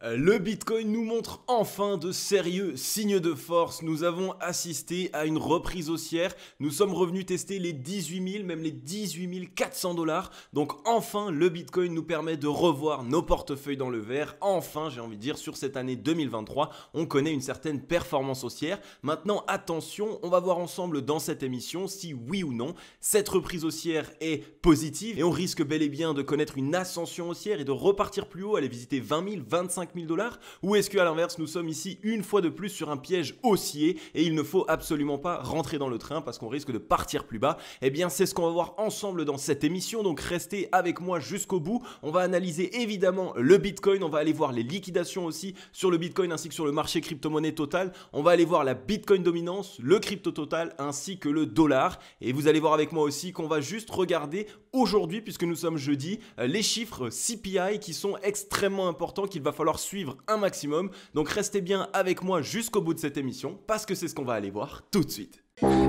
Le Bitcoin nous montre enfin de sérieux signes de force. Nous avons assisté à une reprise haussière. Nous sommes revenus tester les 18 000, même les 18 400 $. Donc enfin, le Bitcoin nous permet de revoir nos portefeuilles dans le vert. Enfin, j'ai envie de dire, sur cette année 2023, on connaît une certaine performance haussière. Maintenant, attention, on va voir ensemble dans cette émission si oui ou non, cette reprise haussière est positive et on risque bel et bien de connaître une ascension haussière et de repartir plus haut, aller visiter 20 000, 25 000 $, ou est-ce qu'à l'inverse nous sommes ici une fois de plus sur un piège haussier et il ne faut absolument pas rentrer dans le train parce qu'on risque de partir plus bas? Eh bien c'est ce qu'on va voir ensemble dans cette émission, donc restez avec moi jusqu'au bout. On va analyser évidemment le Bitcoin, on va aller voir les liquidations aussi sur le Bitcoin ainsi que sur le marché crypto-monnaie total. On va aller voir la Bitcoin dominance, le crypto total ainsi que le dollar, et vous allez voir avec moi aussi qu'on va juste regarder aujourd'hui, puisque nous sommes jeudi, les chiffres CPI qui sont extrêmement importants, qu'il va falloir suivre un maximum. Donc restez bien avec moi jusqu'au bout de cette émission parce que c'est ce qu'on va aller voir tout de suite.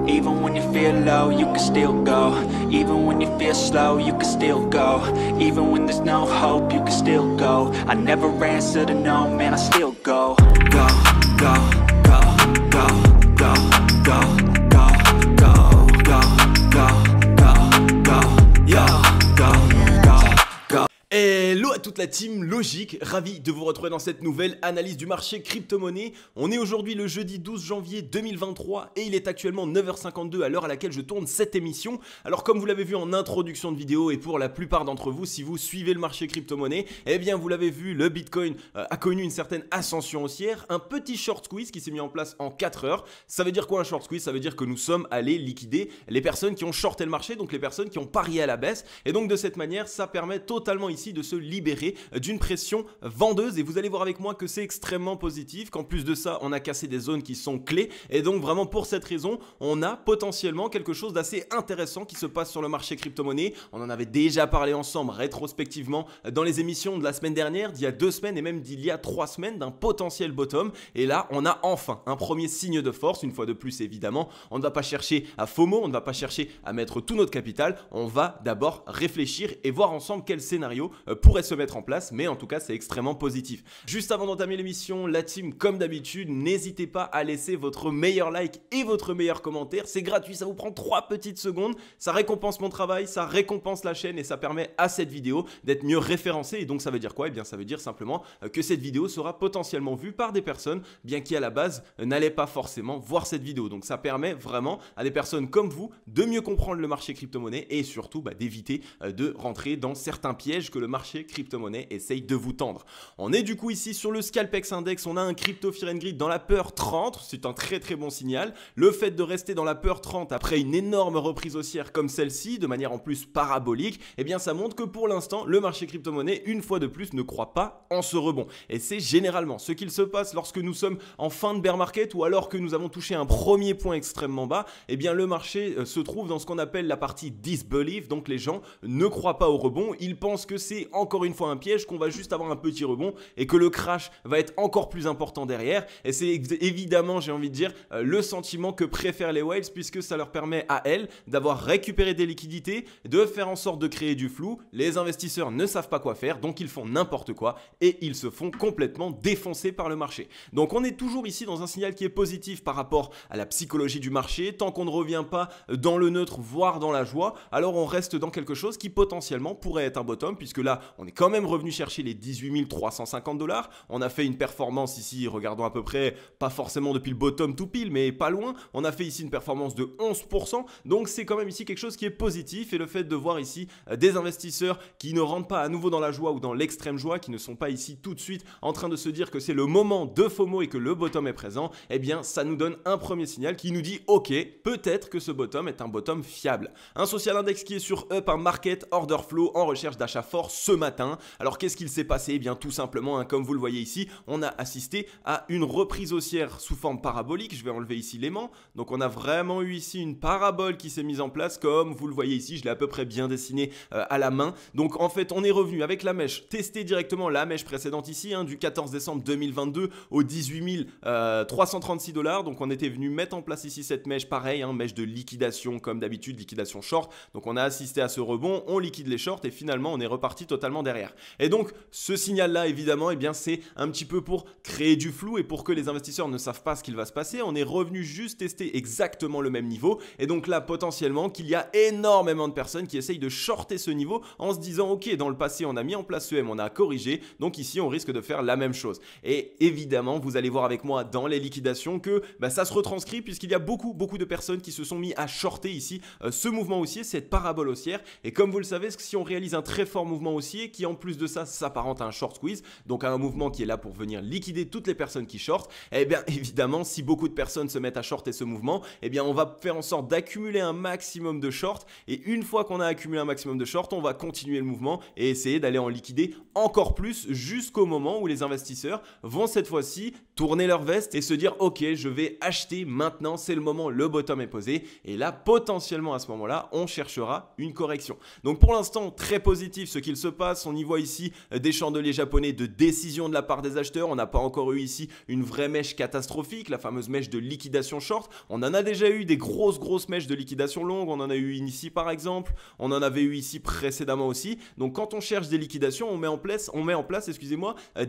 Even when you feel low, you can still go. Even when you feel slow, you can still go. Even when there's no hope, you can still go. I never answer to no, man, I still go. Go, go, go, go, go, go, go, go, go, go, go, go, yo, go, go, go. Hello à toute la team Logique, ravi de vous retrouver dans cette nouvelle analyse du marché crypto-monnaie. On est aujourd'hui le jeudi 12 janvier 2023 et il est actuellement 9h52 à l'heure à laquelle je tourne cette émission. Alors comme vous l'avez vu en introduction de vidéo et pour la plupart d'entre vous, si vous suivez le marché crypto-monnaie, eh bien vous l'avez vu, le Bitcoin a connu une certaine ascension haussière, un petit short squeeze qui s'est mis en place en 4 heures. Ça veut dire quoi un short squeeze? Ça veut dire que nous sommes allés liquider les personnes qui ont shorté le marché, donc les personnes qui ont parié à la baisse, et donc de cette manière ça permet totalement ici de se libérer d'une pression vendeuse, et vous allez voir avec moi que c'est extrêmement positif, qu'en plus de ça on a cassé des zones qui sont clés, et donc vraiment pour cette raison on a potentiellement quelque chose d'assez intéressant qui se passe sur le marché crypto-monnaie. On en avait déjà parlé ensemble rétrospectivement dans les émissions de la semaine dernière, d'il y a 2 semaines et même d'il y a 3 semaines, d'un potentiel bottom, et là on a enfin un premier signe de force. Une fois de plus évidemment, on ne va pas chercher à FOMO, on ne va pas chercher à mettre tout notre capital, on va d'abord réfléchir et voir ensemble quel scénario pourrait se mettre en place, mais en tout cas c'est extrêmement positif. Juste avant d'entamer l'émission, la team comme d'habitude, n'hésitez pas à laisser votre meilleur like et votre meilleur commentaire, c'est gratuit, ça vous prend 3 petites secondes, ça récompense mon travail, ça récompense la chaîne et ça permet à cette vidéo d'être mieux référencée. Et donc ça veut dire quoi? Eh bien ça veut dire simplement que cette vidéo sera potentiellement vue par des personnes bien qui à la base n'allaient pas forcément voir cette vidéo. Donc ça permet vraiment à des personnes comme vous de mieux comprendre le marché crypto-monnaie et surtout d'éviter de rentrer dans certains pièges que le marché crypto-monnaie essaye de vous tendre. On est du coup ici sur le Scalpex Index, on a un crypto Fear and Greed dans la peur 30, c'est un très très bon signal. Le fait de rester dans la peur 30 après une énorme reprise haussière comme celle-ci, de manière en plus parabolique, eh bien ça montre que pour l'instant le marché crypto-monnaie une fois de plus ne croit pas en ce rebond. Et c'est généralement ce qu'il se passe lorsque nous sommes en fin de bear market ou alors que nous avons touché un premier point extrêmement bas, eh bien le marché se trouve dans ce qu'on appelle la partie disbelief, donc les gens ne croient pas au rebond, ils pensent que c'est encore une fois un piège, qu'on va juste avoir un petit rebond et que le crash va être encore plus important derrière. Et c'est évidemment, j'ai envie de dire, le sentiment que préfèrent les whales, puisque ça leur permet à elles d'avoir récupéré des liquidités, de faire en sorte de créer du flou. Les investisseurs ne savent pas quoi faire, donc ils font n'importe quoi et ils se font complètement défoncer par le marché. Donc on est toujours ici dans un signal qui est positif par rapport à la psychologie du marché. Tant qu'on ne revient pas dans le neutre, voire dans la joie, alors on reste dans quelque chose qui potentiellement pourrait être un bottom, puisque là on est quand même revenu chercher les 18 350 $. On a fait une performance ici, regardons à peu près, pas forcément depuis le bottom tout pile, mais pas loin. On a fait ici une performance de 11%, donc c'est quand même ici quelque chose qui est positif. Et le fait de voir ici des investisseurs qui ne rentrent pas à nouveau dans la joie ou dans l'extrême joie, qui ne sont pas ici tout de suite en train de se dire que c'est le moment de FOMO et que le bottom est présent, eh bien ça nous donne un premier signal qui nous dit ok, peut-être que ce bottom est un bottom fiable. Un social index qui est sur up, un market order flow en recherche d'achat fort ce matin. Alors qu'est-ce qu'il s'est passé? Eh bien tout simplement, comme vous le voyez ici, on a assisté à une reprise haussière sous forme parabolique. Je vais enlever ici l'aimant. Donc on a vraiment eu ici une parabole qui s'est mise en place, comme vous le voyez ici, je l'ai à peu près bien dessiné à la main. Donc en fait on est revenu avec la mèche, tester directement la mèche précédente ici, du 14 décembre 2022 aux 18 336 $. Donc on était venu mettre en place ici cette mèche, pareil, mèche de liquidation comme d'habitude, liquidation short. Donc on a assisté à ce rebond, on liquide les shorts et finalement on est reparti totalement derrière. derrière. Et donc ce signal-là, évidemment, eh bien, c'est un petit peu pour créer du flou et pour que les investisseurs ne savent pas ce qu'il va se passer. On est revenu juste tester exactement le même niveau. Et donc là, potentiellement, qu'il y a énormément de personnes qui essayent de shorter ce niveau en se disant, ok, dans le passé, on a mis en place ce M, on a corrigé. Donc ici, on risque de faire la même chose. Et évidemment, vous allez voir avec moi dans les liquidations que ça se retranscrit puisqu'il y a beaucoup de personnes qui se sont mis à shorter ici ce mouvement haussier, cette parabole haussière. Et comme vous le savez, si on réalise un très fort mouvement haussier qui en plus de ça s'apparente à un short squeeze, donc à un mouvement qui est là pour venir liquider toutes les personnes qui shortent, eh bien évidemment, si beaucoup de personnes se mettent à shorter ce mouvement, eh bien on va faire en sorte d'accumuler un maximum de shorts. Et une fois qu'on a accumulé un maximum de shorts, on va continuer le mouvement et essayer d'aller en liquider encore plus jusqu'au moment où les investisseurs vont cette fois-ci tourner leur veste et se dire ok, je vais acheter maintenant, c'est le moment, le bottom est posé. Et là, potentiellement à ce moment-là, on cherchera une correction. Donc pour l'instant, très positif ce qu'il se passe. On y voit ici des chandeliers japonais de décision de la part des acheteurs. On n'a pas encore eu ici une vraie mèche catastrophique, la fameuse mèche de liquidation short. On en a déjà eu des grosses mèches de liquidation longue. On en a eu une ici par exemple. On en avait eu ici précédemment aussi. Donc quand on cherche des liquidations, on met en place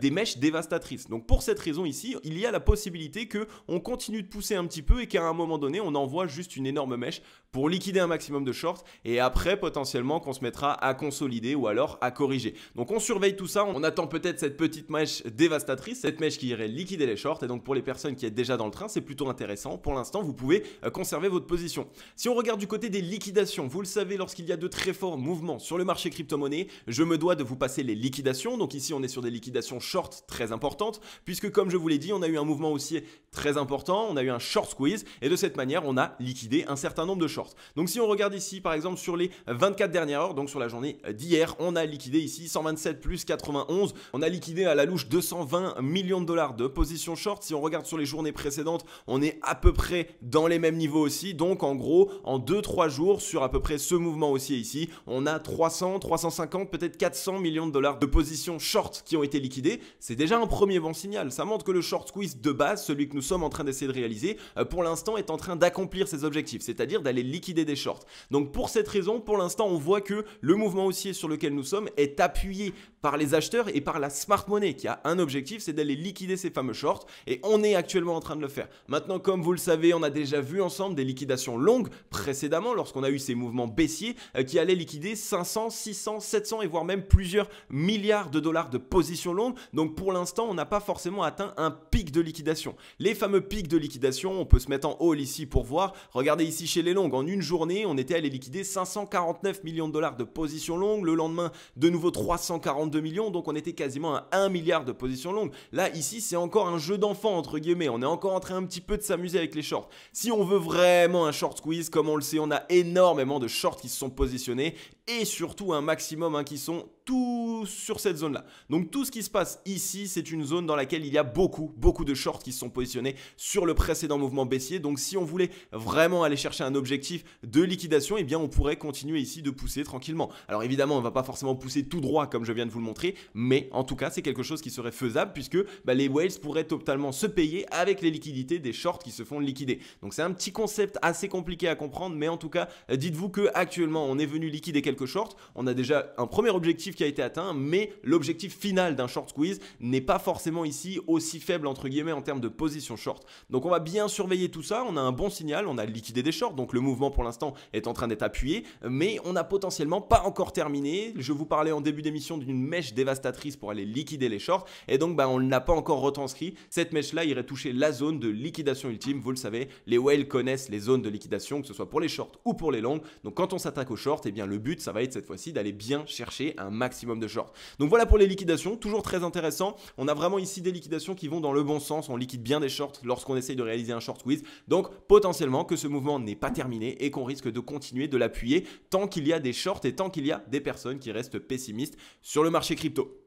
des mèches dévastatrices. Donc pour cette raison ici, il y a la possibilité qu'on continue de pousser un petit peu et qu'à un moment donné, on envoie juste une énorme mèche pour liquider un maximum de shorts et après potentiellement qu'on se mettra à consolider ou alors à corriger. Donc on surveille tout ça, on attend peut-être cette petite mèche dévastatrice, cette mèche qui irait liquider les shorts. Et donc pour les personnes qui êtes déjà dans le train, c'est plutôt intéressant. Pour l'instant, vous pouvez conserver votre position. Si on regarde du côté des liquidations, vous le savez, lorsqu'il y a de très forts mouvements sur le marché crypto-monnaie, je me dois de vous passer les liquidations. Donc ici, on est sur des liquidations short très importantes puisque comme je vous l'ai dit, on a eu un mouvement haussier très important, on a eu un short squeeze et de cette manière, on a liquidé un certain nombre de shorts. Donc si on regarde ici, par exemple, sur les 24 dernières heures, donc sur la journée d'hier, on a liquidé ici 127 plus 91. On a liquidé à la louche 220 millions de dollars de position short. Si on regarde sur les journées précédentes, on est à peu près dans les mêmes niveaux aussi. Donc en gros, en 2-3 jours, sur à peu près ce mouvement haussier ici, on a 300, 350, peut-être 400 millions de dollars de positions short qui ont été liquidées. C'est déjà un premier bon signal. Ça montre que le short squeeze de base, celui que nous sommes en train d'essayer de réaliser, pour l'instant est en train d'accomplir ses objectifs, c'est-à-dire d'aller liquider des shorts. Donc pour cette raison, pour l'instant, on voit que le mouvement haussier sur lequel nous sommes est appuyé par les acheteurs et par la smart money qui a un objectif, c'est d'aller liquider ces fameux shorts et on est actuellement en train de le faire. Maintenant, comme vous le savez, on a déjà vu ensemble des liquidations longues précédemment lorsqu'on a eu ces mouvements baissiers qui allaient liquider 500, 600, 700 et voire même plusieurs milliards de dollars de positions longues. Donc pour l'instant, on n'a pas forcément atteint un pic de liquidation. Les fameux pics de liquidation, on peut se mettre en haut ici pour voir. Regardez ici chez les longues, en une journée, on était allé liquider 549 millions de dollars de positions longues. Le lendemain, de nouveau 342 millions. Donc on était quasiment à 1 milliard de positions longues. Là, ici, c'est encore un jeu d'enfant entre guillemets. On est encore en train un petit peu de s'amuser avec les shorts. Si on veut vraiment un short squeeze, comme on le sait, on a énormément de shorts qui se sont positionnés et surtout un maximum qui sont tous sur cette zone-là. Donc tout ce qui se passe ici, c'est une zone dans laquelle il y a beaucoup de shorts qui se sont positionnés sur le précédent mouvement baissier. Donc si on voulait vraiment aller chercher un objectif de liquidation, eh bien on pourrait continuer ici de pousser tranquillement. Alors évidemment, on ne va pas forcément pousser tout droit comme je viens de vous le montrer, mais en tout cas, c'est quelque chose qui serait faisable puisque les whales pourraient totalement se payer avec les liquidités des shorts qui se font liquider. Donc c'est un petit concept assez compliqué à comprendre, mais en tout cas, dites-vous que actuellement, on est venu liquider quelques shorts. On a déjà un premier objectif qui a été atteint, mais l'objectif final d'un short squeeze n'est pas forcément ici aussi faible entre guillemets en termes de position short. Donc on va bien surveiller tout ça, on a un bon signal, on a liquidé des shorts, donc le mouvement pour l'instant est en train d'être appuyé, mais on n'a potentiellement pas encore terminé. Je vous parlais en début d'émission d'une mèche dévastatrice pour aller liquider les shorts, et donc on n'a pas encore retranscrit. Cette mèche là irait toucher la zone de liquidation ultime, vous le savez, les whales connaissent les zones de liquidation, que ce soit pour les shorts ou pour les longs. Donc quand on s'attaque aux shorts, eh bien le but ça va être cette fois-ci d'aller bien chercher un maximum de shorts. Donc voilà pour les liquidations, toujours très intéressant. On a vraiment ici des liquidations qui vont dans le bon sens, on liquide bien des shorts lorsqu'on essaye de réaliser un short squeeze. Donc potentiellement que ce mouvement n'est pas terminé et qu'on risque de continuer de l'appuyer tant qu'il y a des shorts et tant qu'il y a des personnes qui restent pessimistes sur le marché crypto.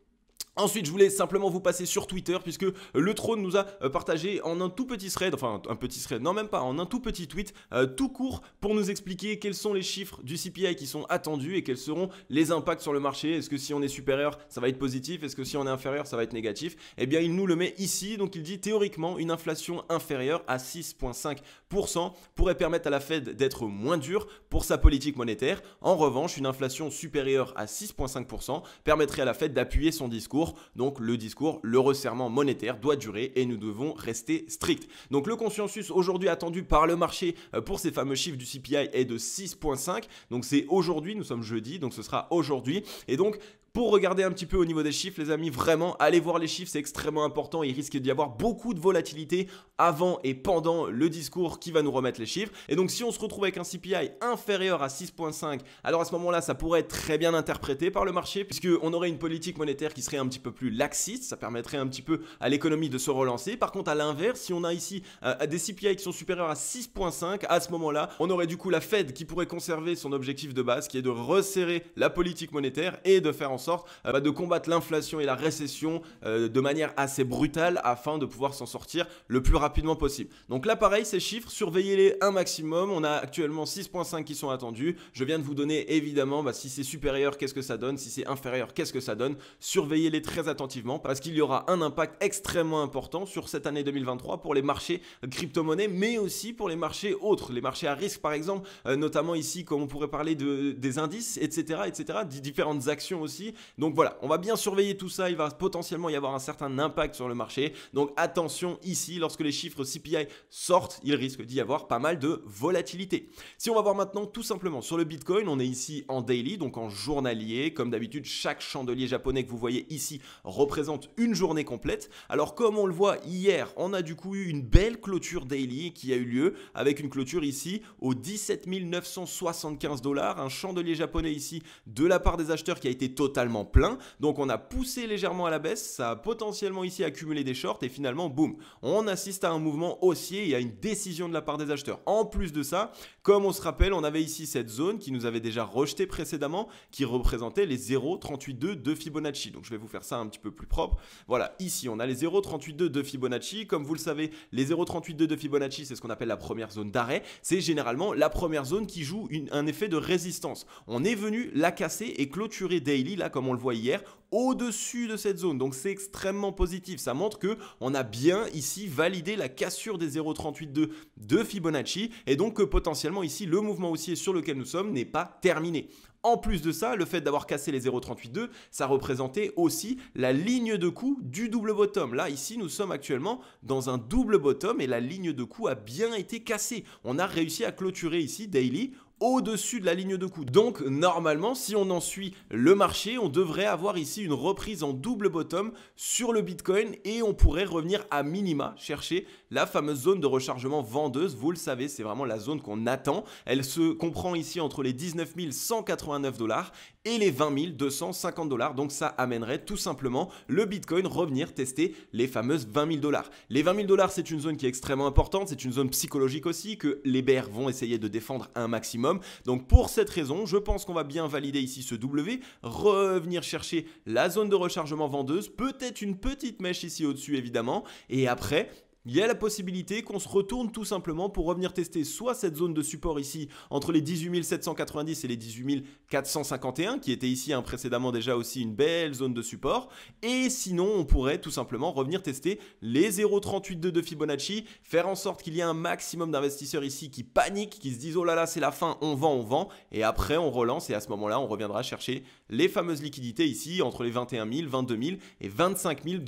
Ensuite, je voulais simplement vous passer sur Twitter puisque le trône nous a partagé en un tout petit thread, enfin un petit thread, non même pas, en un tout petit tweet tout court pour nous expliquer quels sont les chiffres du CPI qui sont attendus et quels seront les impacts sur le marché. Est-ce que si on est supérieur, ça va être positif? Est-ce que si on est inférieur, ça va être négatif? Eh bien, il nous le met ici. Donc, il dit théoriquement, une inflation inférieure à 6,5% pourrait permettre à la Fed d'être moins dure pour sa politique monétaire. En revanche, une inflation supérieure à 6,5% permettrait à la Fed d'appuyer son discours. Donc le discours, le resserrement monétaire doit durer et nous devons rester stricts. Donc le consensus aujourd'hui attendu par le marché pour ces fameux chiffres du CPI est de 6,5. Donc c'est aujourd'hui, nous sommes jeudi, donc ce sera aujourd'hui. Et donc pour regarder un petit peu au niveau des chiffres, les amis, vraiment, allez voir les chiffres, c'est extrêmement important. Il risque d'y avoir beaucoup de volatilité avant et pendant le discours qui va nous remettre les chiffres. Et donc, si on se retrouve avec un CPI inférieur à 6,5, alors à ce moment-là, ça pourrait être très bien interprété par le marché puisqu'on aurait une politique monétaire qui serait un petit peu plus laxiste. Ça permettrait un petit peu à l'économie de se relancer. Par contre, à l'inverse, si on a ici des CPI qui sont supérieurs à 6,5, à ce moment-là, on aurait du coup la Fed qui pourrait conserver son objectif de base qui est de resserrer la politique monétaire et de faire en sorte de combattre l'inflation et la récession de manière assez brutale afin de pouvoir s'en sortir le plus rapidement possible. Donc là pareil, ces chiffres, surveillez-les un maximum. On a actuellement 6,5 qui sont attendus. Je viens de vous donner évidemment si c'est supérieur, qu'est-ce que ça donne, si c'est inférieur, qu'est-ce que ça donne. Surveillez-les très attentivement parce qu'il y aura un impact extrêmement important sur cette année 2023 pour les marchés crypto-monnaies, mais aussi pour les marchés autres, les marchés à risque par exemple, notamment ici comme on pourrait parler des indices, etc., différentes actions aussi. Donc voilà, on va bien surveiller tout ça, il va potentiellement y avoir un certain impact sur le marché. Donc attention ici, lorsque les chiffres CPI sortent, il risque d'y avoir pas mal de volatilité. Si on va voir maintenant tout simplement sur le Bitcoin, on est ici en daily, donc en journalier. Comme d'habitude, chaque chandelier japonais que vous voyez ici représente une journée complète. Alors comme on le voit hier, on a du coup eu une belle clôture daily qui a eu lieu avec une clôture ici aux 17 975 $, un chandelier japonais ici de la part des acheteurs qui a été totalement plein. Donc on a poussé légèrement à la baisse, ça a potentiellement ici accumulé des shorts et finalement boum, on assiste à un mouvement haussier et à une décision de la part des acheteurs. En plus de ça, comme on se rappelle, on avait ici cette zone qui nous avait déjà rejeté précédemment qui représentait les 0,382 de Fibonacci. Donc je vais vous faire ça un petit peu plus propre. Voilà, ici on a les 0,382 de Fibonacci. Comme vous le savez, les 0,382 de Fibonacci, c'est ce qu'on appelle la première zone d'arrêt. C'est généralement la première zone qui joue un effet de résistance. On est venu la casser et clôturer daily là comme on le voit hier, au-dessus de cette zone. Donc c'est extrêmement positif. Ça montre que on a bien ici validé la cassure des 0,382 de Fibonacci et donc que potentiellement ici le mouvement haussier sur lequel nous sommes n'est pas terminé. En plus de ça, le fait d'avoir cassé les 0,382, ça représentait aussi la ligne de coup du double bottom. Là, ici, nous sommes actuellement dans un double bottom et la ligne de coup a bien été cassée. On a réussi à clôturer ici daily au-dessus de la ligne de coup. Donc normalement, si on en suit le marché, on devrait avoir ici une reprise en double bottom sur le Bitcoin et on pourrait revenir à minima chercher la fameuse zone de rechargement vendeuse. Vous le savez, c'est vraiment la zone qu'on attend. Elle se comprend ici entre les 19 189 $ et les 20 250 $. Donc ça amènerait tout simplement le Bitcoin revenir tester les fameuses 20 000 $. Les 20 000 $, c'est une zone qui est extrêmement importante. C'est une zone psychologique aussi que les bears vont essayer de défendre un maximum. Donc pour cette raison, je pense qu'on va bien valider ici ce W, revenir chercher la zone de rechargement vendeuse, peut-être une petite mèche ici au-dessus évidemment, et après il y a la possibilité qu'on se retourne tout simplement pour revenir tester soit cette zone de support ici entre les 18 790 et les 18 451 qui était ici précédemment déjà aussi une belle zone de support, et sinon on pourrait tout simplement revenir tester les 0,382 de Fibonacci, faire en sorte qu'il y ait un maximum d'investisseurs ici qui paniquent, qui se disent oh là là c'est la fin, on vend, et après on relance et à ce moment-là on reviendra chercher les fameuses liquidités ici entre les 21 000, 22 000 et 25 000 $.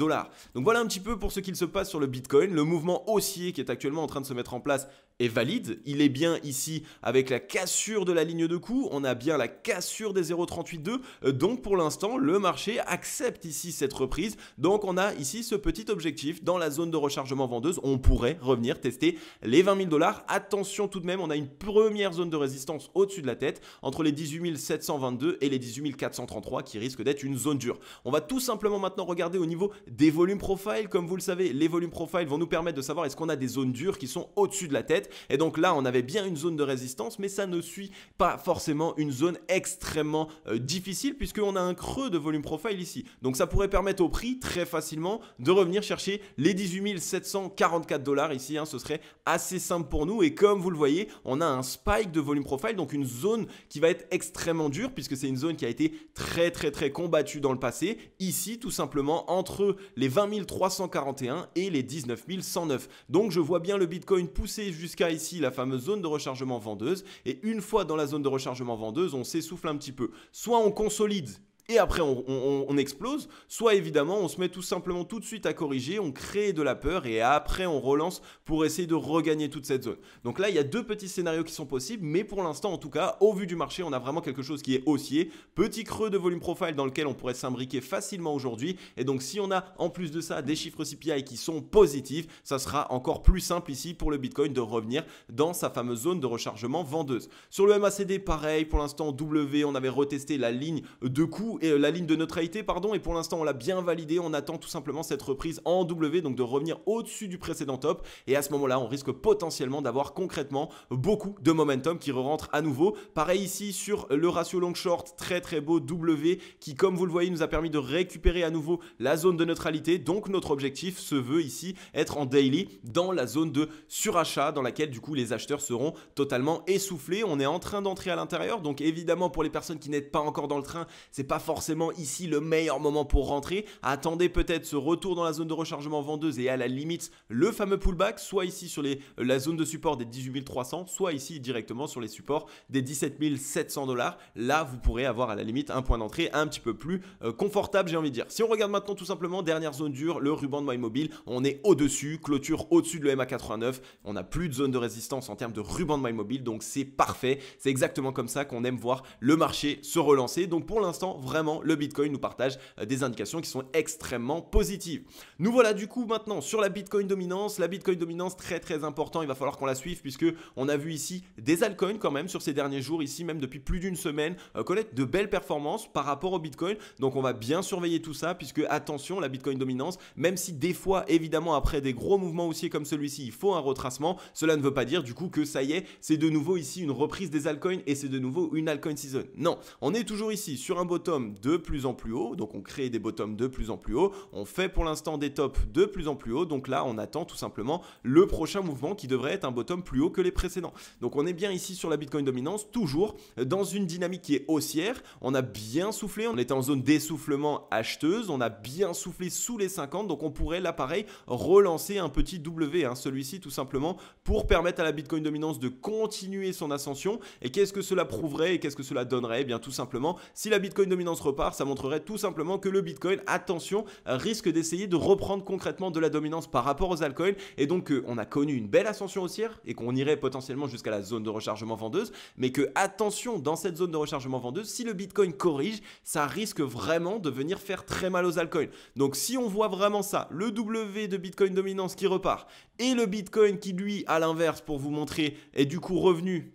Donc voilà un petit peu pour ce qu'il se passe sur le Bitcoin. Le mouvement haussier qui est actuellement en train de se mettre en place est valide. Il est bien ici avec la cassure de la ligne de coup. On a bien la cassure des 0,382. Donc pour l'instant, le marché accepte ici cette reprise. Donc on a ici ce petit objectif dans la zone de rechargement vendeuse. On pourrait revenir tester les 20 000 $. Attention tout de même, on a une première zone de résistance au-dessus de la tête entre les 18 722 et les 18 433 qui risque d'être une zone dure. On va tout simplement maintenant regarder au niveau des volumes profile. Comme vous le savez, les volumes profile vont nous permettre de savoir est-ce qu'on a des zones dures qui sont au-dessus de la tête. Et donc là, on avait bien une zone de résistance, mais ça ne suit pas forcément une zone extrêmement difficile puisqu'on a un creux de volume profile ici. Donc ça pourrait permettre au prix très facilement de revenir chercher les 18 744 $ ici. Ce serait assez simple pour nous. Et comme vous le voyez, on a un spike de volume profile, donc une zone qui va être extrêmement dure puisque c'est une zone qui a été très combattue dans le passé. Ici, tout simplement, entre les 20 341 et les 19 109. Donc je vois bien le Bitcoin pousser jusqu'à ici la fameuse zone de rechargement vendeuse. Et une fois dans la zone de rechargement vendeuse, on s'essouffle un petit peu. Soit on consolide et après on explose, soit évidemment on se met tout simplement tout de suite à corriger, on crée de la peur et après on relance pour essayer de regagner toute cette zone. Donc là il y a deux petits scénarios qui sont possibles, mais pour l'instant en tout cas, au vu du marché, on a vraiment quelque chose qui est haussier, petit creux de volume profile dans lequel on pourrait s'imbriquer facilement aujourd'hui. Et donc si on a en plus de ça des chiffres CPI qui sont positifs, ça sera encore plus simple ici pour le Bitcoin de revenir dans sa fameuse zone de rechargement vendeuse. Sur le MACD, pareil, pour l'instant W, on avait retesté la ligne de coût et la ligne de neutralité, pardon, et pour l'instant on l'a bien validé. On attend tout simplement cette reprise en W, donc de revenir au-dessus du précédent top, et à ce moment là on risque potentiellement d'avoir concrètement beaucoup de momentum qui rentre à nouveau. Pareil ici sur le ratio long short, très beau W qui, comme vous le voyez, nous a permis de récupérer à nouveau la zone de neutralité. Donc notre objectif se veut ici être en daily dans la zone de surachat dans laquelle du coup les acheteurs seront totalement essoufflés. On est en train d'entrer à l'intérieur, donc évidemment pour les personnes qui n'êtes pas encore dans le train, c'est pas forcément ici le meilleur moment pour rentrer. Attendez peut-être ce retour dans la zone de rechargement vendeuse et à la limite le fameux pullback, soit ici sur la zone de support des 18 300, soit ici directement sur les supports des 17 700 $. Là vous pourrez avoir à la limite un point d'entrée un petit peu plus confortable, j'ai envie de dire. Si on regarde maintenant tout simplement dernière zone dure, le ruban de MyMobile, on est au-dessus, clôture au-dessus de l'EMA89, on n'a plus de zone de résistance en termes de ruban de MyMobile, donc c'est parfait. C'est exactement comme ça qu'on aime voir le marché se relancer. Donc pour l'instant, vraiment, le Bitcoin nous partage des indications qui sont extrêmement positives. Nous voilà du coup maintenant sur la Bitcoin dominance. La Bitcoin dominance, très important, il va falloir qu'on la suive puisque on a vu ici des altcoins quand même sur ces derniers jours, ici même depuis plus d'une semaine, connaître de belles performances par rapport au Bitcoin. Donc on va bien surveiller tout ça puisque attention, la Bitcoin dominance, même si des fois évidemment après des gros mouvements haussiers comme celui-ci, il faut un retracement, cela ne veut pas dire du coup que ça y est, c'est de nouveau ici une reprise des altcoins et c'est de nouveau une altcoin season. Non, on est toujours ici sur un bottom de plus en plus haut, donc on crée des bottoms de plus en plus haut, on fait pour l'instant des tops de plus en plus haut, donc là on attend tout simplement le prochain mouvement qui devrait être un bottom plus haut que les précédents. Donc on est bien ici sur la Bitcoin dominance, toujours dans une dynamique qui est haussière, on a bien soufflé, on était en zone d'essoufflement acheteuse, on a bien soufflé sous les 50, donc on pourrait là pareil relancer un petit W, celui-ci tout simplement pour permettre à la Bitcoin dominance de continuer son ascension. Et qu'est-ce que cela prouverait et qu'est-ce que cela donnerait? Eh bien tout simplement, si la Bitcoin dominance repart, ça montrerait tout simplement que le Bitcoin, attention, risque d'essayer de reprendre concrètement de la dominance par rapport aux altcoins, et donc on a connu une belle ascension haussière et qu'on irait potentiellement jusqu'à la zone de rechargement vendeuse, mais que attention, dans cette zone de rechargement vendeuse, si le Bitcoin corrige, ça risque vraiment de venir faire très mal aux altcoins. Donc si on voit vraiment ça, le W de Bitcoin dominance qui repart et le Bitcoin qui lui, à l'inverse, pour vous montrer, est du coup revenu.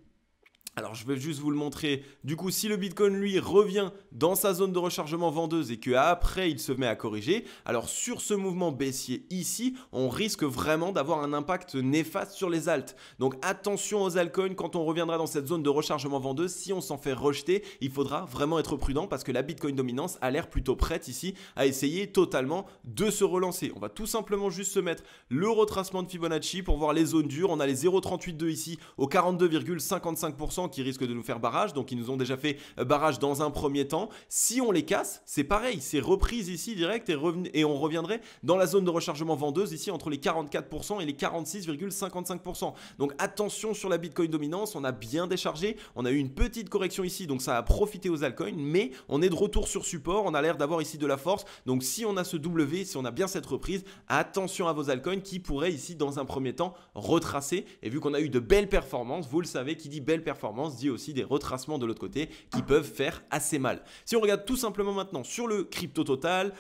Alors je vais juste vous le montrer. Du coup, si le Bitcoin lui revient dans sa zone de rechargement vendeuse et qu'après il se met à corriger, alors sur ce mouvement baissier ici, on risque vraiment d'avoir un impact néfaste sur les alts. Donc attention aux altcoins quand on reviendra dans cette zone de rechargement vendeuse. Si on s'en fait rejeter, il faudra vraiment être prudent parce que la Bitcoin dominance a l'air plutôt prête ici à essayer totalement de se relancer. On va tout simplement juste se mettre le retracement de Fibonacci pour voir les zones dures. On a les 0,382 ici au 42,55%. Qui risquent de nous faire barrage, donc ils nous ont déjà fait barrage dans un premier temps. Si on les casse, c'est pareil, c'est reprise ici direct et on reviendrait dans la zone de rechargement vendeuse ici entre les 44% et les 46,55%. Donc attention sur la Bitcoin dominance, on a bien déchargé, on a eu une petite correction ici, donc ça a profité aux altcoins, mais on est de retour sur support, on a l'air d'avoir ici de la force. Donc si on a ce W, si on a bien cette reprise, attention à vos altcoins qui pourraient ici dans un premier temps retracer. Et vu qu'on a eu de belles performances, vous le savez, qui dit belle performance, performance dit aussi des retracements de l'autre côté qui peuvent faire assez mal. Si on regarde tout simplement maintenant sur le crypto total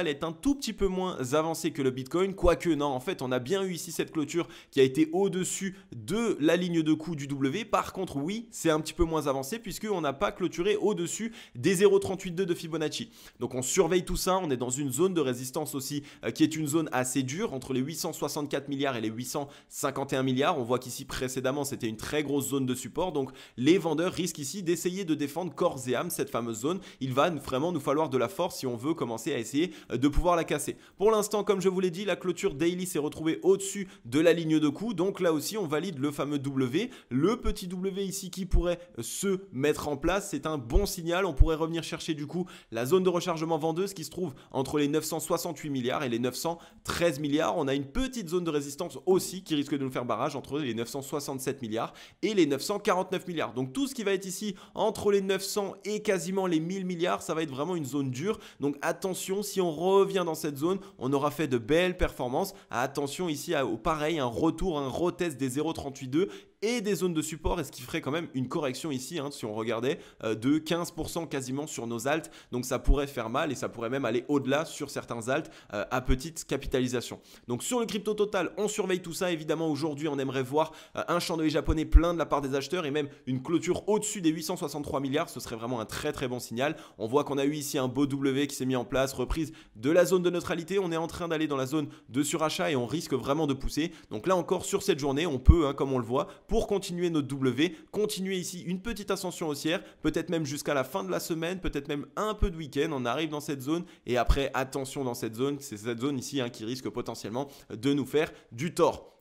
est un tout petit peu moins avancé que le Bitcoin, quoique non, en fait on a bien eu ici cette clôture qui a été au-dessus de la ligne de coup du W. Par contre oui, c'est un petit peu moins avancé puisqu'on n'a pas clôturé au-dessus des 0,382 de Fibonacci. Donc on surveille tout ça, on est dans une zone de résistance aussi qui est une zone assez dure entre les 864 milliards et les 851 milliards. On voit qu'ici précédemment c'était une très grosse zone de support, donc les vendeurs risquent ici d'essayer de défendre corps et âme cette fameuse zone. Il va vraiment nous falloir de la force si on veut commencer à essayer de pouvoir la casser. Pour l'instant, comme je vous l'ai dit, la clôture daily s'est retrouvée au-dessus de la ligne de coup, donc là aussi on valide le fameux W. Le petit W ici qui pourrait se mettre en place, c'est un bon signal. On pourrait revenir chercher du coup la zone de rechargement vendeuse qui se trouve entre les 968 milliards et les 913 milliards. On a une petite zone de résistance aussi qui risque de nous faire barrage entre les 967 milliards et les 949 milliards. Donc tout ce qui va être ici entre les 900 et quasiment les 1000 milliards, ça va être vraiment une zone dure. Donc attention, si on revient dans cette zone, on aura fait de belles performances. Attention ici au pareil, un retour, un retest des 0,382 et des zones de support, et ce qui ferait quand même une correction ici, si on regardait, de 15% quasiment sur nos alts. Donc ça pourrait faire mal et ça pourrait même aller au-delà sur certains alts à petite capitalisation. Donc sur le crypto total, on surveille tout ça. Évidemment, aujourd'hui, on aimerait voir un chandelier japonais plein de la part des acheteurs et même une clôture au-dessus des 863 milliards. Ce serait vraiment un très très bon signal. On voit qu'on a eu ici un beau W qui s'est mis en place, reprise de la zone de neutralité. On est en train d'aller dans la zone de surachat et on risque vraiment de pousser. Donc là encore, sur cette journée, on peut, comme on le voit, pour continuer notre W, continuer ici une petite ascension haussière, peut-être même jusqu'à la fin de la semaine, peut-être même un peu de week-end. On arrive dans cette zone et après, attention dans cette zone, c'est cette zone ici qui risque potentiellement de nous faire du tort.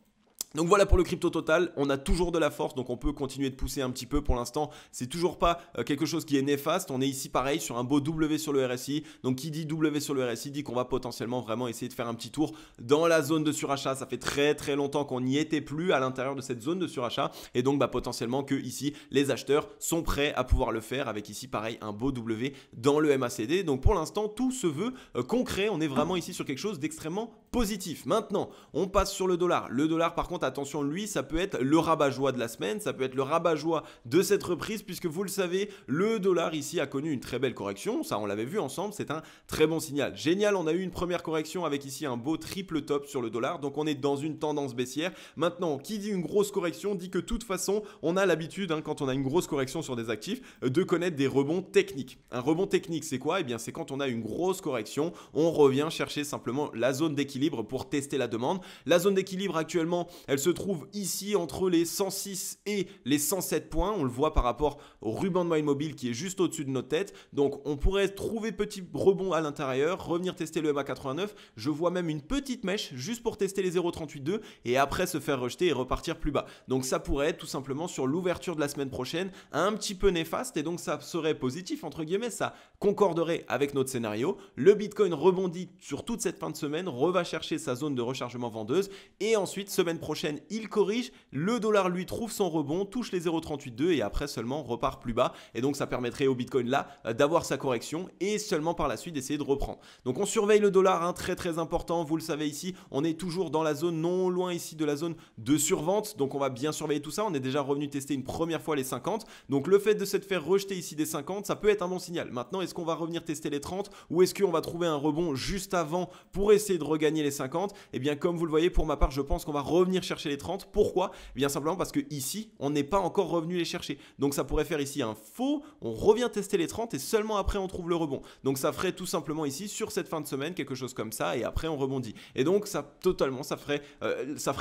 Donc voilà pour le crypto total, on a toujours de la force, donc on peut continuer de pousser un petit peu. Pour l'instant, c'est toujours pas quelque chose qui est néfaste. On est ici pareil sur un beau W sur le RSI. Donc qui dit W sur le RSI dit qu'on va potentiellement vraiment essayer de faire un petit tour dans la zone de surachat. Ça fait très très longtemps qu'on n'y était plus à l'intérieur de cette zone de surachat. Et donc potentiellement que ici les acheteurs sont prêts à pouvoir le faire avec ici pareil un beau W dans le MACD. Donc pour l'instant tout se veut concret. On est vraiment ici sur quelque chose d'extrêmement positif. Maintenant, on passe sur le dollar. Le dollar par contre, attention, lui, ça peut être le rabat-joie de la semaine, ça peut être le rabat-joie de cette reprise puisque vous le savez, le dollar ici a connu une très belle correction. Ça, on l'avait vu ensemble, c'est un très bon signal. Génial, on a eu une première correction avec ici un beau triple top sur le dollar. Donc, on est dans une tendance baissière. Maintenant, qui dit une grosse correction dit que de toute façon, on a l'habitude, quand on a une grosse correction sur des actifs, de connaître des rebonds techniques. Un rebond technique, c'est quoi? Eh bien, c'est quand on a une grosse correction, on revient chercher simplement la zone d'équilibre pour tester la demande. La zone d'équilibre actuellement, elle se trouve ici entre les 106 et les 107 points. On le voit par rapport au ruban de moyenne mobile qui est juste au-dessus de notre tête. Donc on pourrait trouver petit rebond à l'intérieur, revenir tester le MA89. Je vois même une petite mèche juste pour tester les 0,382 et après se faire rejeter et repartir plus bas. Donc ça pourrait être tout simplement sur l'ouverture de la semaine prochaine un petit peu néfaste et donc ça serait positif entre guillemets, ça concorderait avec notre scénario. Le Bitcoin rebondit sur toute cette fin de semaine, va chercher sa zone de rechargement vendeuse et ensuite semaine prochaine il corrige, le dollar lui trouve son rebond, touche les 0,382 et après seulement repart plus bas et donc ça permettrait au Bitcoin là d'avoir sa correction et seulement par la suite d'essayer de reprendre. Donc on surveille le dollar, très très important, vous le savez ici, on est toujours dans la zone non loin ici de la zone de survente, donc on va bien surveiller tout ça. On est déjà revenu tester une première fois les 50, donc le fait de se faire rejeter ici des 50, ça peut être un bon signal. Maintenant, est-ce qu'on va revenir tester les 30 ou est-ce qu'on va trouver un rebond juste avant pour essayer de regagner les 50? Et bien comme vous le voyez, pour ma part je pense qu'on va revenir chercher les 30. Pourquoi? Eh bien simplement parce que ici on n'est pas encore revenu les chercher, donc ça pourrait faire ici un faux, on revient tester les 30 et seulement après on trouve le rebond. Donc ça ferait tout simplement ici sur cette fin de semaine quelque chose comme ça et après on rebondit. Et donc ça totalement ça ferait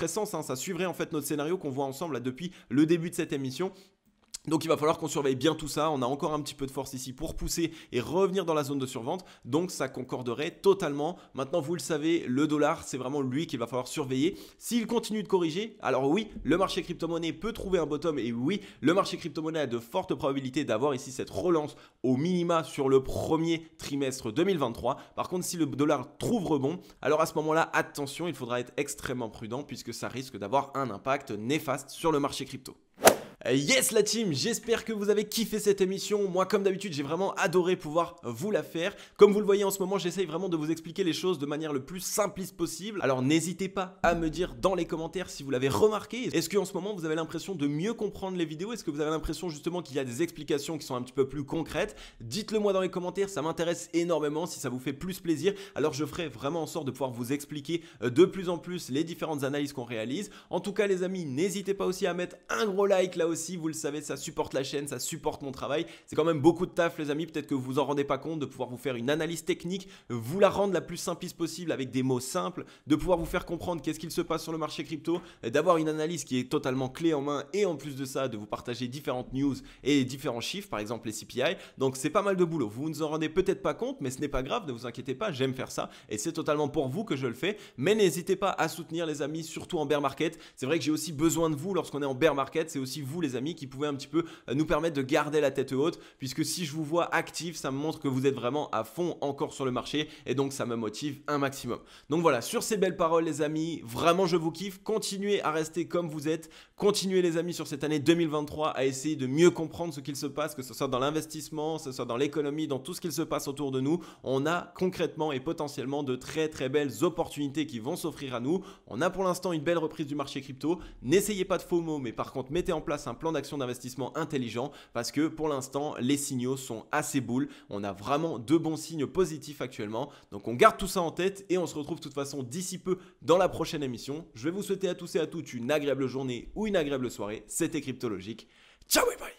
sens, ça suivrait en fait notre scénario qu'on voit ensemble là, depuis le début de cette émission. Donc il va falloir qu'on surveille bien tout ça, on a encore un petit peu de force ici pour pousser et revenir dans la zone de survente, donc ça concorderait totalement. Maintenant vous le savez, le dollar c'est vraiment lui qu'il va falloir surveiller. S'il continue de corriger, alors oui, le marché crypto-monnaie peut trouver un bottom et oui, le marché crypto-monnaie a de fortes probabilités d'avoir ici cette relance au minima sur le premier trimestre 2023. Par contre si le dollar trouve rebond, alors à ce moment-là, attention, il faudra être extrêmement prudent puisque ça risque d'avoir un impact néfaste sur le marché crypto. Yes la team, j'espère que vous avez kiffé cette émission. Moi comme d'habitude j'ai vraiment adoré pouvoir vous la faire. Comme vous le voyez en ce moment, j'essaye vraiment de vous expliquer les choses de manière le plus simpliste possible. Alors n'hésitez pas à me dire dans les commentaires si vous l'avez remarqué. Est-ce qu'en ce moment vous avez l'impression de mieux comprendre les vidéos? Est-ce que vous avez l'impression justement qu'il y a des explications qui sont un petit peu plus concrètes? Dites-le moi dans les commentaires, ça m'intéresse énormément. Si ça vous fait plus plaisir, alors je ferai vraiment en sorte de pouvoir vous expliquer de plus en plus les différentes analyses qu'on réalise. En tout cas les amis, n'hésitez pas aussi à mettre un gros like là aussi. Vous le savez, ça supporte la chaîne, ça supporte mon travail. C'est quand même beaucoup de taf les amis, peut-être que vous vous en rendez pas compte, de pouvoir vous faire une analyse technique, vous la rendre la plus simpliste possible avec des mots simples, de pouvoir vous faire comprendre qu'est-ce qu'il se passe sur le marché crypto, d'avoir une analyse qui est totalement clé en main et en plus de ça, de vous partager différentes news et différents chiffres, par exemple les CPI. Donc c'est pas mal de boulot. Vous ne vous en rendez peut-être pas compte, mais ce n'est pas grave, ne vous inquiétez pas, j'aime faire ça et c'est totalement pour vous que je le fais. Mais n'hésitez pas à soutenir les amis, surtout en bear market. C'est vrai que j'ai aussi besoin de vous lorsqu'on est en bear market, c'est aussi vous les amis qui pouvez un petit peu nous permettre de garder la tête haute, puisque si je vous vois actif, ça me montre que vous êtes vraiment à fond encore sur le marché et donc ça me motive un maximum. Donc voilà, sur ces belles paroles les amis, vraiment je vous kiffe, continuez à rester comme vous êtes, continuez les amis sur cette année 2023 à essayer de mieux comprendre ce qu'il se passe, que ce soit dans l'investissement, que ce soit dans l'économie, dans tout ce qu'il se passe autour de nous. On a concrètement et potentiellement de très belles opportunités qui vont s'offrir à nous. On a pour l'instant une belle reprise du marché crypto. N'essayez pas de FOMO, mais par contre mettez en place un plan d'action d'investissement intelligent parce que pour l'instant les signaux sont assez bulles. On a vraiment de bons signes positifs actuellement. Donc on garde tout ça en tête et on se retrouve de toute façon d'ici peu dans la prochaine émission. Je vais vous souhaiter à tous et à toutes une agréable journée ou une agréable soirée. C'était Cryptologique. Ciao et bye.